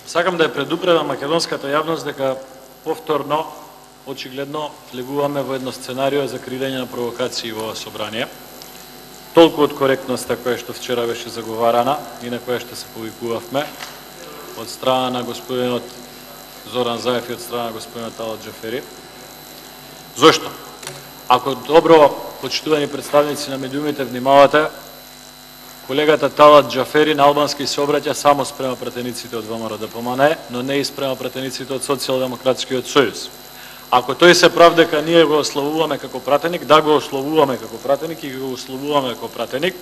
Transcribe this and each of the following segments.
Сакам да ја предупредам македонската јавност дека повторно, очигледно, влегуваме во едно сценарио за креирање на провокации во ова собрание. Толку од коректноста која што вчера беше заговарана и на која што се повикувавме од страна на господинот Зоран Заев и од страна на господинот Талат Џафери. Зошто? Ако добро, почитувани представници на медиумите, внимавате, колегата Талат Џафери на албански се обраќа само спрема пратениците од ВМРО-ДПМНЕ, но не и спрема пратениците од Социјалдемократскиот сојуз. Ако тој се прави дека ние го ославуваме како пратеник, да го ославуваме како пратеник и го ославуваме како пратеник,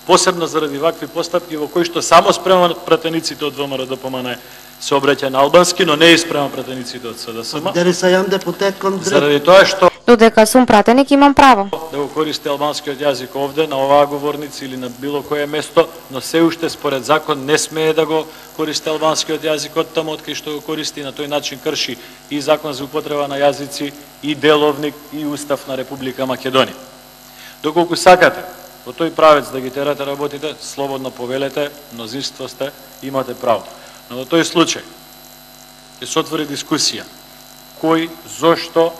посебно заради вакви постапки во кои што само спрема пратениците од ВМРО-ДПМНЕ се обраќа на албански, но не и спрема пратениците од СДСМ. Заради тоа што Додека сум пратеник имам право да го користи албанскиот јазик овде на оваа говорница или на било кое место, но се уште според закон не смее да го користи албанскиот јазик од таму од кај што го користи, на тој начин крши и закон за употреба на јазици, и деловник, и устав на Република Македонија. Доколку сакате во тој правец да ги терате работите, слободно повелете, мнозинство сте, имате право. Но во тој случај ќе се отвори дискусија кој, зошто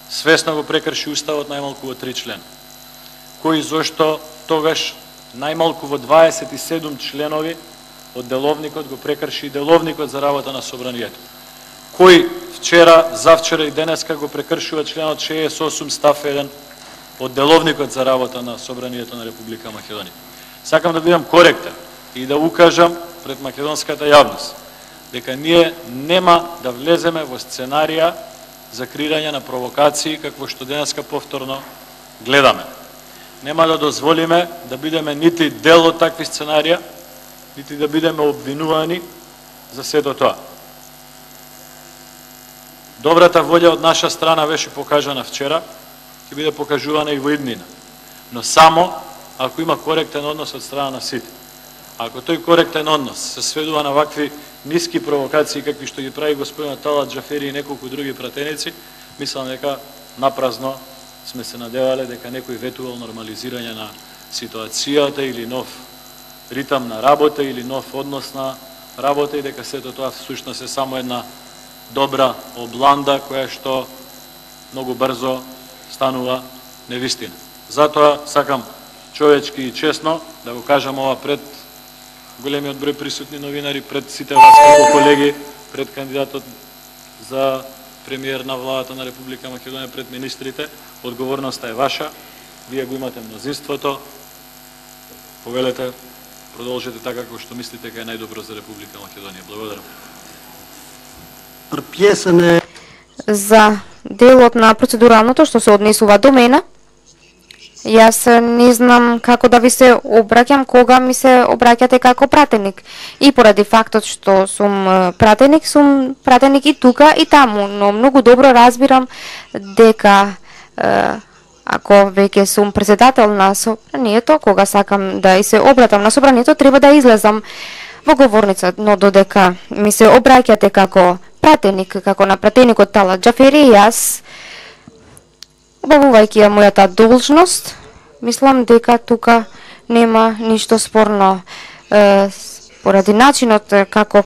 свесно го прекрши уставот најмалку во 3 члена. Кој, зошто тогаш најмалку во 27 членови од деловникот го прекрши и деловникот за работа на собранието. Кој вчера, завчера и денеска го прекршува членот 68 став 1 од деловникот за работа на собранието на Република Македонија. Сакам да бидам коректен и да укажам пред македонската јавност дека ние нема да влеземе во сценарија за креирање на провокации какво што денеска повторно гледаме. Нема да дозволиме да бидеме нити дел од такви сценарија, нити да бидеме обвинувани за сето тоа. Добрата волја од наша страна беше покажана вчера, ќе биде покажувана и во иднина, но само ако има коректен однос од страна на сите. Ако тој коректен однос се сведува на вакви ниски провокации какви што ги прави господинот Талат Џафери и неколку други пратеници, мислам дека напразно сме се надевале дека некој ветувал нормализирање на ситуацијата или нов ритам на работа или нов однос на работа и дека сето тоа всушност е само една добра обланда која што многу брзо станува невистина. Затоа сакам човечки и честно да го кажам ова пред големиот број присутни новинари, пред сите вас како колеги, пред кандидатот за премиер на владата на Република Македонија, пред министрите. Одговорноста е ваша, вие го имате мнозинството, повелете, продолжете така како што мислите дека е најдобро за Република Македонија. Благодарам. За делот на процедуралното што се однесува до мене, јас не знам како да ви се обраќам кога ми се обраќате како пратеник. И поради фактот што сум пратеник и тука и таму, но многу добро разбирам дека ако веќе сум председател на собранието, кога сакам да и се обратам на собранието, треба да излезам во говорница, но додека ми се обраќате како пратеник, како на пратеникот Талат Џафери, јас обавувајќи ја мојата должност, мислам дека тука нема ништо спорно поради начинот како